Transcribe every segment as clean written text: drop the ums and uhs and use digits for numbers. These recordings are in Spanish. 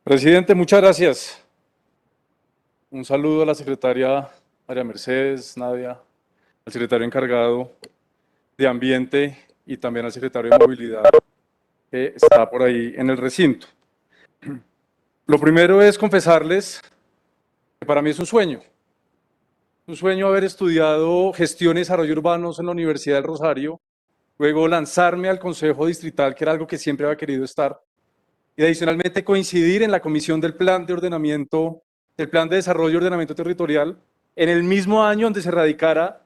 Presidente, muchas gracias. Un saludo a la secretaria María Mercedes, Nadia, al secretario encargado de Ambiente y también al secretario de Movilidad que está por ahí en el recinto. Lo primero es confesarles que para mí es un sueño haber estudiado gestión y desarrollo urbanos en la Universidad del Rosario, luego lanzarme al Consejo Distrital, que era algo que siempre había querido estar, y adicionalmente coincidir en la comisión del plan de ordenamiento, del plan de desarrollo y ordenamiento territorial, en el mismo año donde se radicara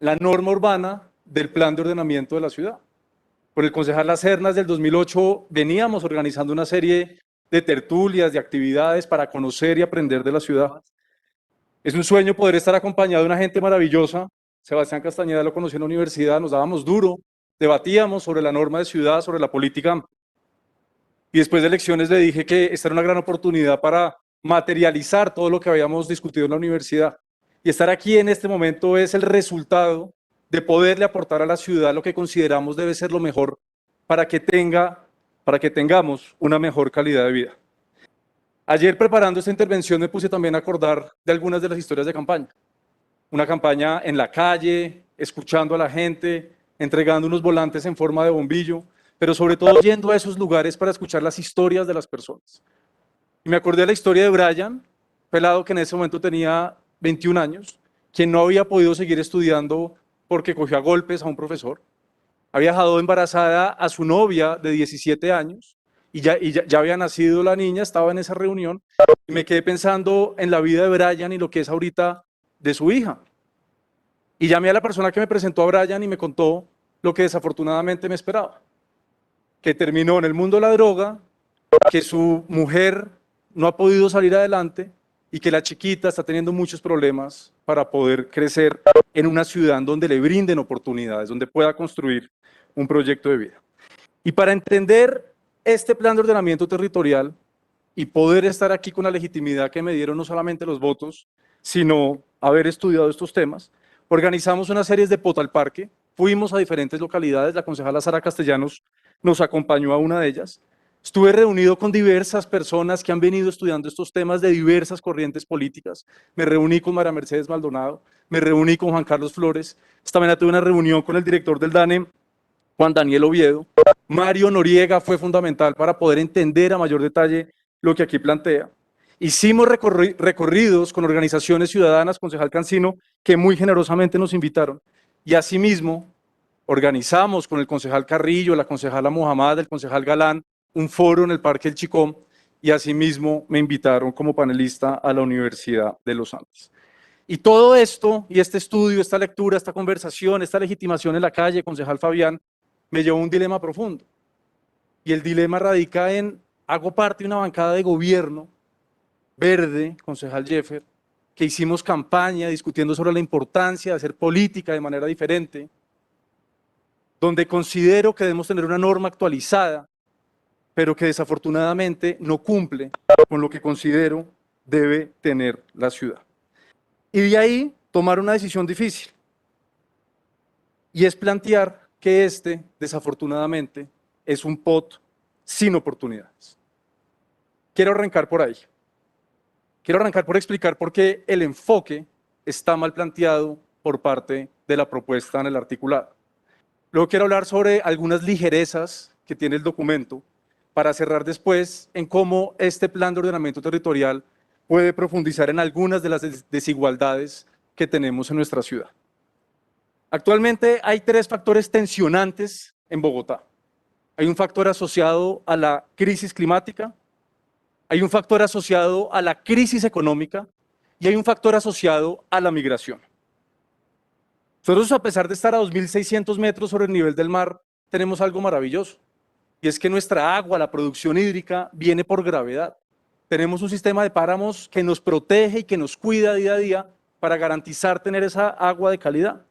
la norma urbana del plan de ordenamiento de la ciudad. Con el concejal Las Sernas del 2008 veníamos organizando una serie de tertulias, de actividades para conocer y aprender de la ciudad. Es un sueño poder estar acompañado de una gente maravillosa. Sebastián Castañeda lo conocí en la universidad, nos dábamos duro, debatíamos sobre la norma de ciudad, sobre la política. Y después de elecciones le dije que esta era una gran oportunidad para materializar todo lo que habíamos discutido en la universidad. Y estar aquí en este momento es el resultado de poderle aportar a la ciudad lo que consideramos debe ser lo mejor para que tengamos una mejor calidad de vida. Ayer preparando esta intervención me puse también a acordar de algunas de las historias de campaña. Una campaña en la calle, escuchando a la gente, entregando unos volantes en forma de bombillo, pero sobre todo yendo a esos lugares para escuchar las historias de las personas. Y me acordé de la historia de Brian, pelado que en ese momento tenía 21 años, quien no había podido seguir estudiando porque cogió a golpes a un profesor. Había dejado embarazada a su novia de 17 años y ya había nacido la niña, estaba en esa reunión y me quedé pensando en la vida de Brian y lo que es ahorita de su hija. Y llamé a la persona que me presentó a Brian y me contó lo que desafortunadamente me esperaba, que terminó en el mundo de la droga, que su mujer no ha podido salir adelante y que la chiquita está teniendo muchos problemas para poder crecer en una ciudad donde le brinden oportunidades, donde pueda construir un proyecto de vida. Y para entender este plan de ordenamiento territorial y poder estar aquí con la legitimidad que me dieron no solamente los votos, sino haber estudiado estos temas, organizamos una serie de Pota al Parque, fuimos a diferentes localidades, la concejala Sara Castellanos nos acompañó a una de ellas. Estuve reunido con diversas personas que han venido estudiando estos temas de diversas corrientes políticas. Me reuní con María Mercedes Maldonado, me reuní con Juan Carlos Flores. Esta mañana tuve una reunión con el director del DANE, Juan Daniel Oviedo. Mario Noriega fue fundamental para poder entender a mayor detalle lo que aquí plantea. Hicimos recorridos con organizaciones ciudadanas, concejal Cancino, que muy generosamente nos invitaron. Y asimismo, organizamos con el concejal Carrillo, la concejala Mohamed, el concejal Galán, un foro en el Parque El Chicón y asimismo me invitaron como panelista a la Universidad de los Andes. Y todo esto, y este estudio, esta lectura, esta conversación, esta legitimación en la calle, concejal Fabián, me llevó a un dilema profundo. Y el dilema radica en, hago parte de una bancada de gobierno verde, concejal Jeffer, que hicimos campaña discutiendo sobre la importancia de hacer política de manera diferente, donde considero que debemos tener una norma actualizada, pero que desafortunadamente no cumple con lo que considero debe tener la ciudad. Y de ahí tomar una decisión difícil, y es plantear que desafortunadamente, es un POT sin oportunidades. Quiero arrancar por ahí. Quiero arrancar por explicar por qué el enfoque está mal planteado por parte de la propuesta en el articulado. Luego quiero hablar sobre algunas ligerezas que tiene el documento para cerrar después en cómo este plan de ordenamiento territorial puede profundizar en algunas de las desigualdades que tenemos en nuestra ciudad. Actualmente hay tres factores tensionantes en Bogotá. Hay un factor asociado a la crisis climática, hay un factor asociado a la crisis económica y hay un factor asociado a la migración. Nosotros, a pesar de estar a 2.600 metros sobre el nivel del mar, tenemos algo maravilloso, y es que nuestra agua, la producción hídrica, viene por gravedad. Tenemos un sistema de páramos que nos protege y que nos cuida día a día para garantizar tener esa agua de calidad.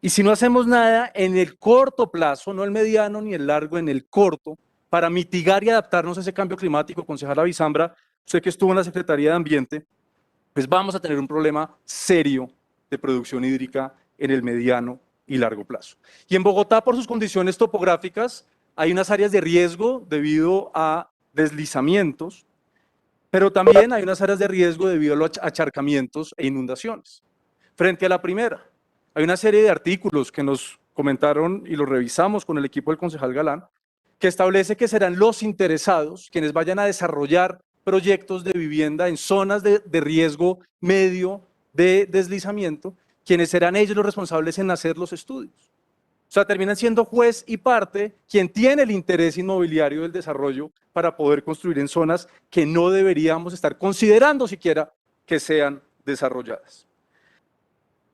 Y si no hacemos nada en el corto plazo, no el mediano ni el largo, en el corto, para mitigar y adaptarnos a ese cambio climático, concejala Bisambra, usted que estuvo en la Secretaría de Ambiente, pues vamos a tener un problema serio de producción hídrica en el mediano y largo plazo. Y en Bogotá, por sus condiciones topográficas, hay unas áreas de riesgo debido a deslizamientos Pero también hay unas áreas de riesgo debido a los acharcamientos e inundaciones. Frente a la primera, hay una serie de artículos que nos comentaron y los revisamos con el equipo del concejal Galán, que establece que serán los interesados quienes vayan a desarrollar proyectos de vivienda en zonas de riesgo medio de deslizamiento, quienes serán ellos los responsables en hacer los estudios. O sea, terminan siendo juez y parte quien tiene el interés inmobiliario del desarrollo para poder construir en zonas que no deberíamos estar considerando siquiera que sean desarrolladas.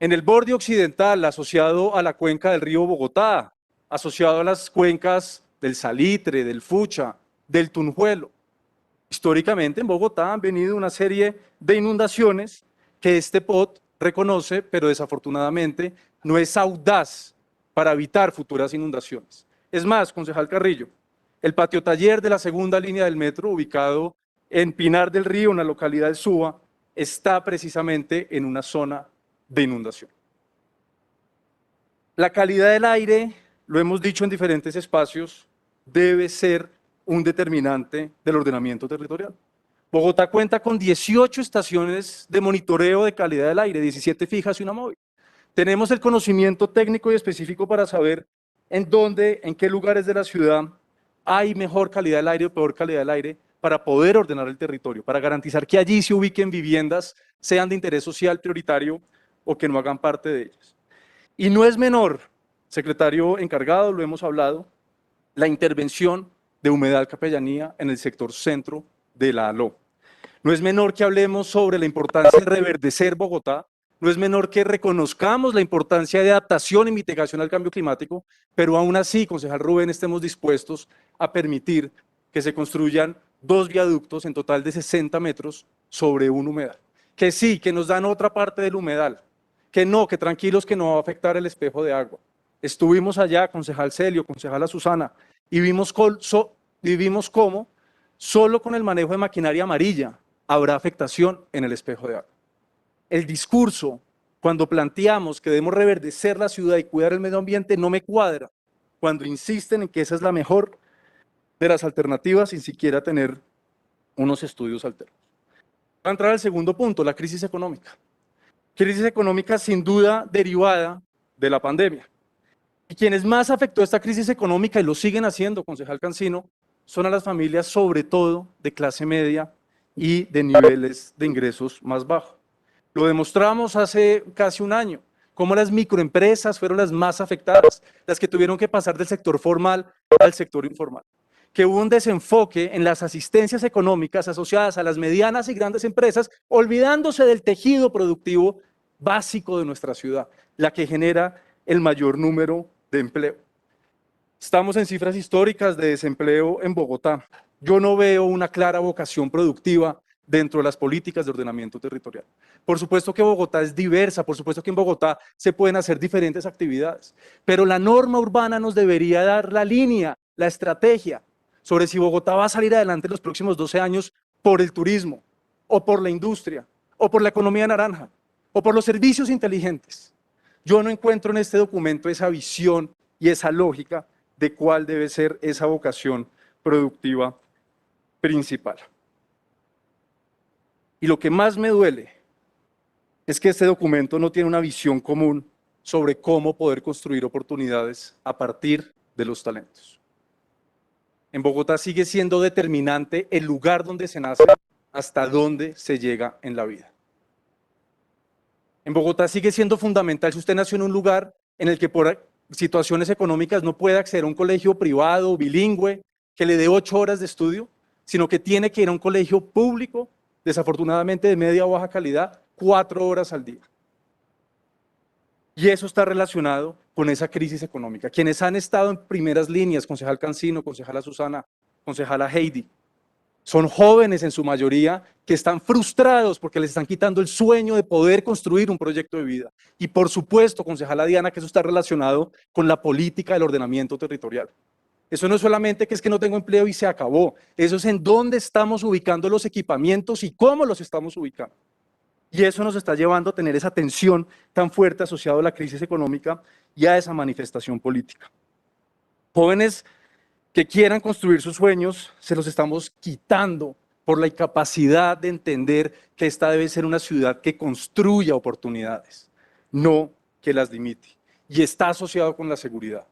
En el borde occidental, asociado a la cuenca del río Bogotá, asociado a las cuencas del Salitre, del Fucha, del Tunjuelo. Históricamente en Bogotá han venido una serie de inundaciones que este POT reconoce, pero desafortunadamente no es audaz para evitar futuras inundaciones. Es más, concejal Carrillo, el patio taller de la segunda línea del metro, ubicado en Pinar del Río, en la localidad de Suba, está precisamente en una zona de inundación. La calidad del aire, lo hemos dicho en diferentes espacios, debe ser un determinante del ordenamiento territorial. Bogotá cuenta con 18 estaciones de monitoreo de calidad del aire, 17 fijas y una móvil. Tenemos el conocimiento técnico y específico para saber en dónde, en qué lugares de la ciudad hay mejor calidad del aire o peor calidad del aire para poder ordenar el territorio, para garantizar que allí se ubiquen viviendas, sean de interés social prioritario o que no hagan parte de ellas. Y no es menor, secretario encargado, lo hemos hablado, la intervención de Humedal Capellanía en el sector centro de la ALO. No es menor que hablemos sobre la importancia de reverdecer Bogotá, no es menor que reconozcamos la importancia de adaptación y mitigación al cambio climático, pero aún así, concejal Rubén, estemos dispuestos a permitir que se construyan 2 viaductos en total de 60 metros sobre un humedal. Que sí, que nos dan otra parte del humedal, que no, que tranquilos que no va a afectar el espejo de agua. Estuvimos allá, concejal Celio, concejala Susana, y vimos cómo solo con el manejo de maquinaria amarilla habrá afectación en el espejo de agua. El discurso, cuando planteamos que debemos reverdecer la ciudad y cuidar el medio ambiente, no me cuadra cuando insisten en que esa es la mejor de las alternativas sin siquiera tener unos estudios alternos. Para entrar al segundo punto, la crisis económica. Crisis económica sin duda derivada de la pandemia. Y quienes más afectó esta crisis económica, y lo siguen haciendo, concejal Cancino, son a las familias sobre todo de clase media y de niveles de ingresos más bajos. Lo demostramos hace casi un año, cómo las microempresas fueron las más afectadas, las que tuvieron que pasar del sector formal al sector informal. Que hubo un desenfoque en las asistencias económicas asociadas a las medianas y grandes empresas, olvidándose del tejido productivo básico de nuestra ciudad, la que genera el mayor número de empleo. Estamos en cifras históricas de desempleo en Bogotá. Yo no veo una clara vocación productiva dentro de las políticas de ordenamiento territorial. Por supuesto que Bogotá es diversa, por supuesto que en Bogotá se pueden hacer diferentes actividades, pero la norma urbana nos debería dar la línea, la estrategia sobre si Bogotá va a salir adelante en los próximos 12 años por el turismo, o por la industria, o por la economía naranja, o por los servicios inteligentes. Yo no encuentro en este documento esa visión y esa lógica de cuál debe ser esa vocación productiva principal. Y lo que más me duele es que este documento no tiene una visión común sobre cómo poder construir oportunidades a partir de los talentos. En Bogotá sigue siendo determinante el lugar donde se nace hasta dónde se llega en la vida. En Bogotá sigue siendo fundamental si usted nació en un lugar en el que por situaciones económicas no puede acceder a un colegio privado, bilingüe, que le dé 8 horas de estudio, sino que tiene que ir a un colegio público, desafortunadamente de media o baja calidad, 4 horas al día. Y eso está relacionado con esa crisis económica. Quienes han estado en primeras líneas, concejal Cancino, concejala Susana, concejala Heidi, son jóvenes en su mayoría que están frustrados porque les están quitando el sueño de poder construir un proyecto de vida. Y por supuesto, concejala Diana, que eso está relacionado con la política del ordenamiento territorial. Eso no es solamente que es que no tengo empleo y se acabó. Eso es en dónde estamos ubicando los equipamientos y cómo los estamos ubicando. Y eso nos está llevando a tener esa tensión tan fuerte asociada a la crisis económica y a esa manifestación política. Jóvenes que quieran construir sus sueños, se los estamos quitando por la incapacidad de entender que esta debe ser una ciudad que construya oportunidades, no que las limite. Y está asociado con la seguridad.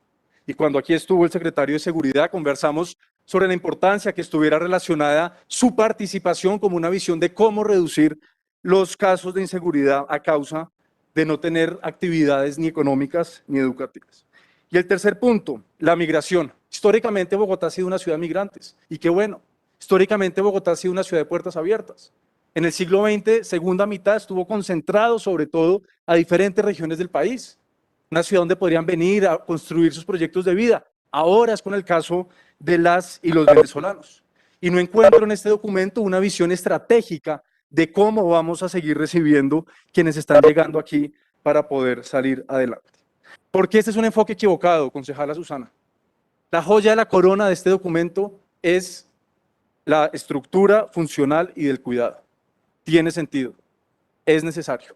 Y cuando aquí estuvo el secretario de Seguridad, conversamos sobre la importancia que estuviera relacionada su participación como una visión de cómo reducir los casos de inseguridad a causa de no tener actividades ni económicas ni educativas. Y el tercer punto, la migración. Históricamente Bogotá ha sido una ciudad de migrantes, y qué bueno. Históricamente Bogotá ha sido una ciudad de puertas abiertas. En el siglo XX, segunda mitad, estuvo concentrado sobre todo a diferentes regiones del país. Una ciudad donde podrían venir a construir sus proyectos de vida. Ahora es con el caso de las y los venezolanos. Y no encuentro en este documento una visión estratégica de cómo vamos a seguir recibiendo quienes están llegando aquí para poder salir adelante. Porque este es un enfoque equivocado, concejala Susana. La joya de la corona de este documento es la estructura funcional y del cuidado. Tiene sentido, es necesario.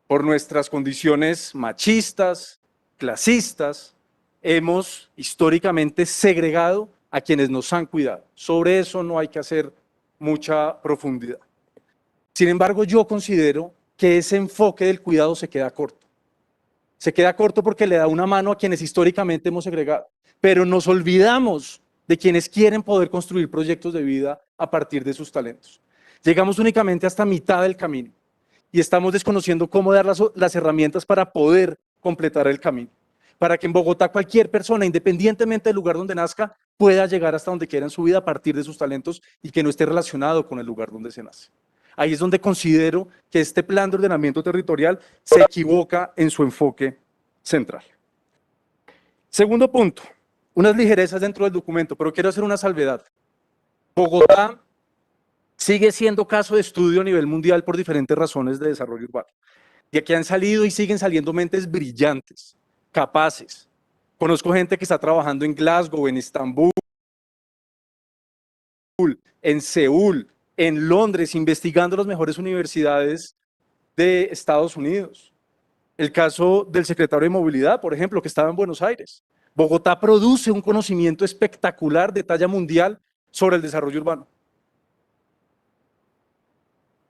Por nuestras condiciones machistas, clasistas, hemos históricamente segregado a quienes nos han cuidado. Sobre eso no hay que hacer mucha profundidad. Sin embargo, yo considero que ese enfoque del cuidado se queda corto. Se queda corto porque le da una mano a quienes históricamente hemos segregado, pero nos olvidamos de quienes quieren poder construir proyectos de vida a partir de sus talentos. Llegamos únicamente hasta mitad del camino y estamos desconociendo cómo dar las herramientas para poder completar el camino, para que en Bogotá cualquier persona, independientemente del lugar donde nazca, pueda llegar hasta donde quiera en su vida a partir de sus talentos y que no esté relacionado con el lugar donde se nace. Ahí es donde considero que este plan de ordenamiento territorial se equivoca en su enfoque central. Segundo punto, unas ligerezas dentro del documento, pero quiero hacer una salvedad. Bogotá sigue siendo caso de estudio a nivel mundial por diferentes razones de desarrollo urbano. Y aquí han salido y siguen saliendo mentes brillantes, capaces. Conozco gente que está trabajando en Glasgow, en Estambul, en Seúl, en Londres, investigando las mejores universidades de Estados Unidos. El caso del secretario de Movilidad, por ejemplo, que estaba en Buenos Aires. Bogotá produce un conocimiento espectacular de talla mundial sobre el desarrollo urbano.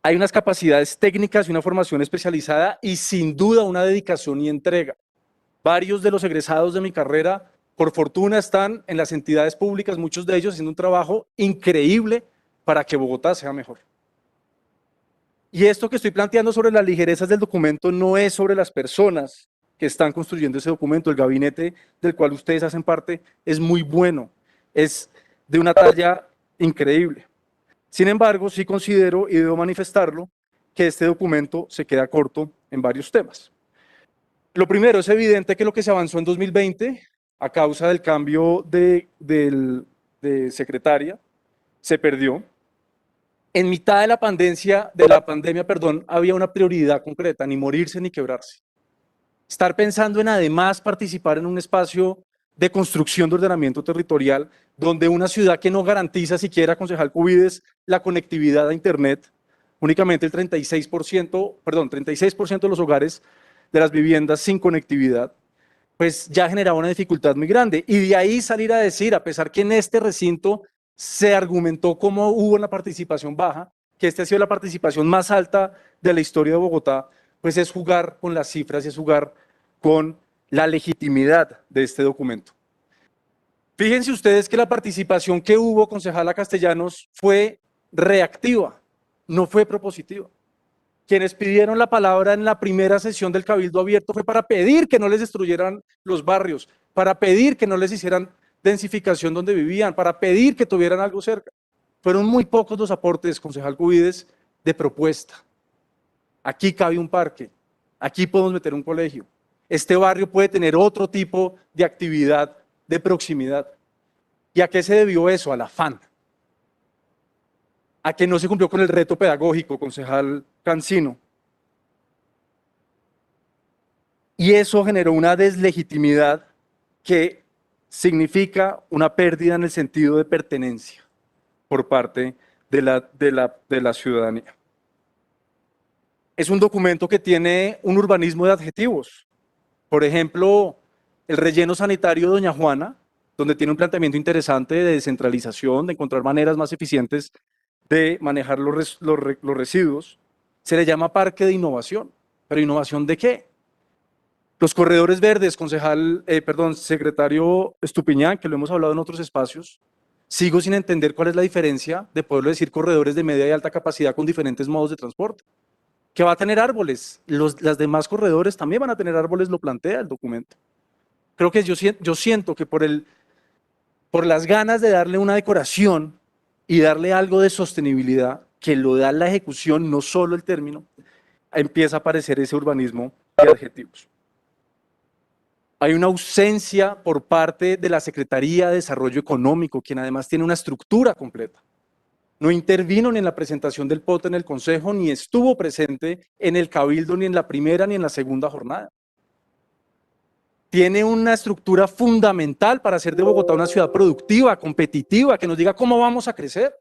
Hay unas capacidades técnicas y una formación especializada y sin duda una dedicación y entrega. Varios de los egresados de mi carrera, por fortuna, están en las entidades públicas, muchos de ellos haciendo un trabajo increíble para que Bogotá sea mejor. Y esto que estoy planteando sobre las ligerezas del documento no es sobre las personas que están construyendo ese documento. El gabinete del cual ustedes hacen parte es muy bueno, es de una talla increíble. Sin embargo, sí considero, y debo manifestarlo, que este documento se queda corto en varios temas. Lo primero, es evidente que lo que se avanzó en 2020, a causa del cambio de secretaria, se perdió. En mitad de la pandemia, había una prioridad concreta, ni morirse ni quebrarse. Estar pensando en además participar en un espacio de construcción de ordenamiento territorial, donde una ciudad que no garantiza siquiera, concejal Cubides, la conectividad a Internet, únicamente el 36% de los hogares de las viviendas sin conectividad, pues ya generaba una dificultad muy grande. Y de ahí salir a decir, a pesar que en este recinto se argumentó cómo hubo una participación baja, que esta ha sido la participación más alta de la historia de Bogotá, pues es jugar con las cifras y es jugar con la legitimidad de este documento. Fíjense ustedes que la participación que hubo, concejala Castellanos, fue reactiva, no fue propositiva. Quienes pidieron la palabra en la primera sesión del Cabildo Abierto fue para pedir que no les destruyeran los barrios, para pedir que no les hicieran densificación donde vivían, para pedir que tuvieran algo cerca. Fueron muy pocos los aportes, concejal Cubides, de propuesta. Aquí cabe un parque, aquí podemos meter un colegio. Este barrio puede tener otro tipo de actividad de proximidad. ¿Y a qué se debió eso? Al afán. A que no se cumplió con el reto pedagógico, concejal Cancino. Y eso generó una deslegitimidad que significa una pérdida en el sentido de pertenencia por parte de la ciudadanía. Es un documento que tiene un urbanismo de adjetivos. Por ejemplo, el relleno sanitario de Doña Juana donde tiene un planteamiento interesante de descentralización, de encontrar maneras más eficientes de manejar los residuos, se le llama parque de innovación. ¿Pero innovación de qué? Los corredores verdes, secretario Estupiñán, que lo hemos hablado en otros espacios, sigo sin entender cuál es la diferencia de poderlo decir corredores de media y alta capacidad con diferentes modos de transporte. Que va a tener árboles, las demás corredores también van a tener árboles, lo plantea el documento. Creo que yo siento que por las ganas de darle una decoración y darle algo de sostenibilidad, que lo da la ejecución, no solo el término, empieza a aparecer ese urbanismo de adjetivos. Hay una ausencia por parte de la Secretaría de Desarrollo Económico, quien además tiene una estructura completa. No intervino ni en la presentación del POT en el Consejo, ni estuvo presente en el Cabildo, ni en la primera ni en la segunda jornada. Tiene una estructura fundamental para hacer de Bogotá una ciudad productiva, competitiva, que nos diga cómo vamos a crecer.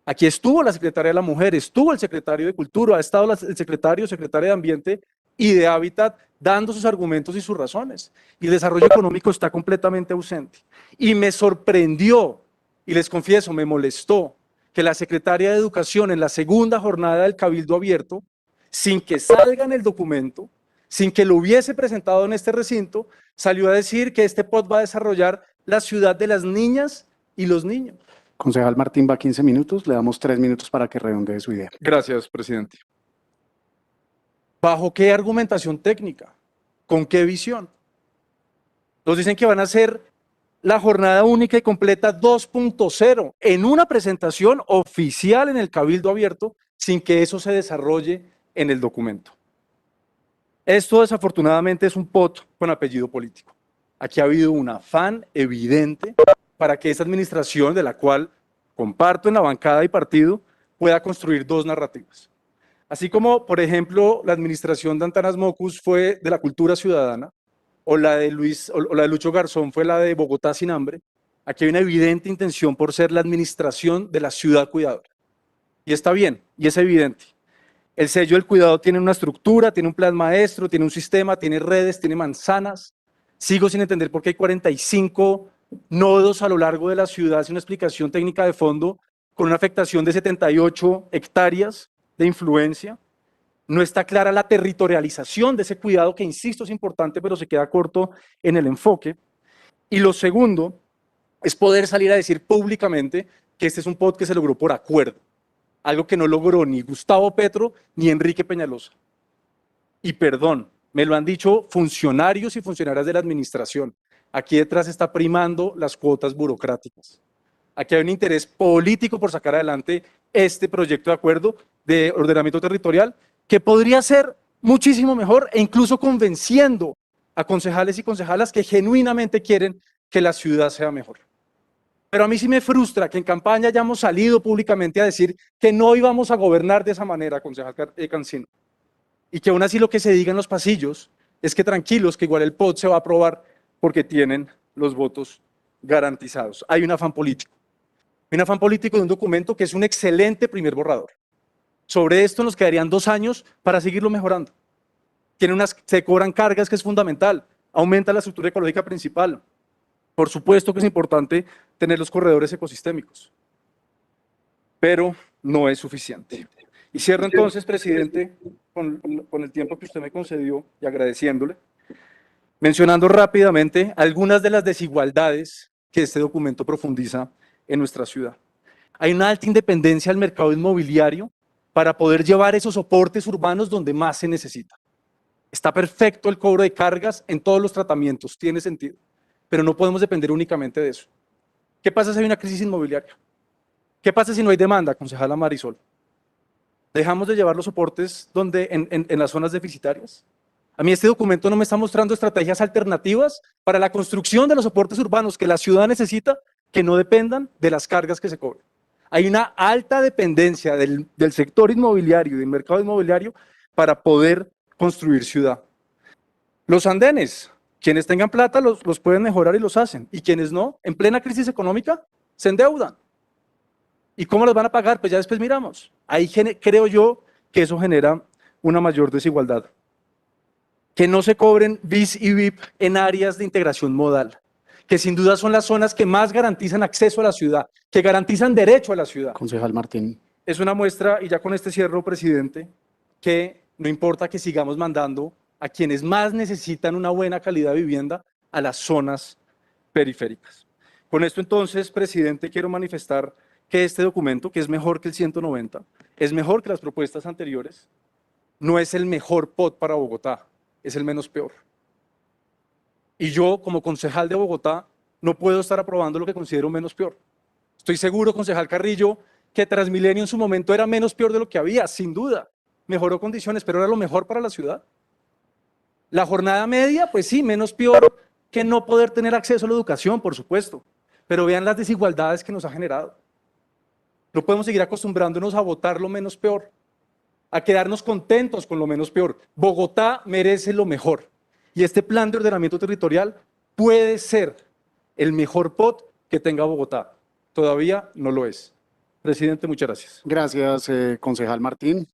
Aquí estuvo la Secretaría de la Mujer, estuvo el Secretario de Cultura, ha estado el Secretaria de Ambiente y de Hábitat dando sus argumentos y sus razones. Y el desarrollo económico está completamente ausente. Y me sorprendió, y les confieso, me molestó, que la Secretaria de Educación en la segunda jornada del Cabildo Abierto, sin que salga en el documento, sin que lo hubiese presentado en este recinto, salió a decir que este POT va a desarrollar la ciudad de las niñas y los niños. Concejal Martín va 15 minutos, le damos 3 minutos para que redondee su idea. Gracias, presidente. ¿Bajo qué argumentación técnica? ¿Con qué visión? Nos dicen que van a hacer la jornada única y completa 2.0 en una presentación oficial en el Cabildo Abierto sin que eso se desarrolle en el documento. Esto desafortunadamente es un POT con apellido político. Aquí ha habido un afán evidente para que esta administración, de la cual comparto en la bancada y partido, pueda construir dos narrativas. Así como, por ejemplo, la administración de Antanas Mocus fue de la cultura ciudadana, o la de Lucho Garzón fue la de Bogotá sin hambre, aquí hay una evidente intención por ser la administración de la ciudad cuidadora. Y está bien, y es evidente. El sello del cuidado tiene una estructura, tiene un plan maestro, tiene un sistema, tiene redes, tiene manzanas. Sigo sin entender por qué hay 45 nodos a lo largo de la ciudad, sin una explicación técnica de fondo, con una afectación de 78 hectáreas de influencia. No está clara la territorialización de ese cuidado, que insisto es importante, pero se queda corto en el enfoque. Y lo segundo es poder salir a decir públicamente que este es un POT que se logró por acuerdo, algo que no logró ni Gustavo Petro ni Enrique Peñalosa. Y perdón, me lo han dicho funcionarios y funcionarias de la administración. Aquí detrás está primando las cuotas burocráticas. Aquí hay un interés político por sacar adelante este proyecto de acuerdo de ordenamiento territorial que podría ser muchísimo mejor e incluso convenciendo a concejales y concejalas que genuinamente quieren que la ciudad sea mejor. Pero a mí sí me frustra que en campaña hayamos salido públicamente a decir que no íbamos a gobernar de esa manera, concejal Cancino, y que aún así lo que se diga en los pasillos es que tranquilos, que igual el POT se va a aprobar porque tienen los votos garantizados. Hay un afán político. Hay un afán político de un documento que es un excelente primer borrador. Sobre esto nos quedarían 2 años para seguirlo mejorando. Se cobran cargas, que es fundamental. Aumenta la estructura ecológica principal. Por supuesto que es importante tener los corredores ecosistémicos, pero no es suficiente. Y cierro entonces, presidente, con el tiempo que usted me concedió y agradeciéndole, mencionando rápidamente algunas de las desigualdades que este documento profundiza en nuestra ciudad. Hay una alta independencia del mercado inmobiliario para poder llevar esos soportes urbanos donde más se necesita. Está perfecto el cobro de cargas en todos los tratamientos, tiene sentido, pero no podemos depender únicamente de eso. ¿Qué pasa si hay una crisis inmobiliaria? ¿Qué pasa si no hay demanda, concejala Marisol? ¿Dejamos de llevar los soportes en las zonas deficitarias? A mí este documento no me está mostrando estrategias alternativas para la construcción de los soportes urbanos que la ciudad necesita, que no dependan de las cargas que se cobran. Hay una alta dependencia del sector inmobiliario y del mercado inmobiliario para poder construir ciudad. Los andenes, quienes tengan plata los pueden mejorar y los hacen, y quienes no, en plena crisis económica, se endeudan. ¿Y cómo los van a pagar? Pues ya después miramos. Ahí creo yo que eso genera una mayor desigualdad. Que no se cobren BIS y VIP en áreas de integración modal. que sin duda son las zonas que más garantizan acceso a la ciudad, que garantizan derecho a la ciudad. Concejal Martín. Es una muestra, y ya con este cierro, presidente, que no importa que sigamos mandando a quienes más necesitan una buena calidad de vivienda a las zonas periféricas. Con esto entonces, presidente, quiero manifestar que este documento, que es mejor que el 190, es mejor que las propuestas anteriores, no es el mejor POT para Bogotá, es el menos peor. Y yo, como concejal de Bogotá, no puedo estar aprobando lo que considero menos peor. Estoy seguro, concejal Carrillo, que Transmilenio en su momento era menos peor de lo que había, sin duda. Mejoró condiciones, pero era lo mejor para la ciudad. La jornada media, pues sí, menos peor que no poder tener acceso a la educación, por supuesto. Pero vean las desigualdades que nos ha generado. No podemos seguir acostumbrándonos a votar lo menos peor, a quedarnos contentos con lo menos peor. Bogotá merece lo mejor. Y este plan de ordenamiento territorial puede ser el mejor POT que tenga Bogotá. Todavía no lo es. Presidente, muchas gracias. Gracias, concejal Martín.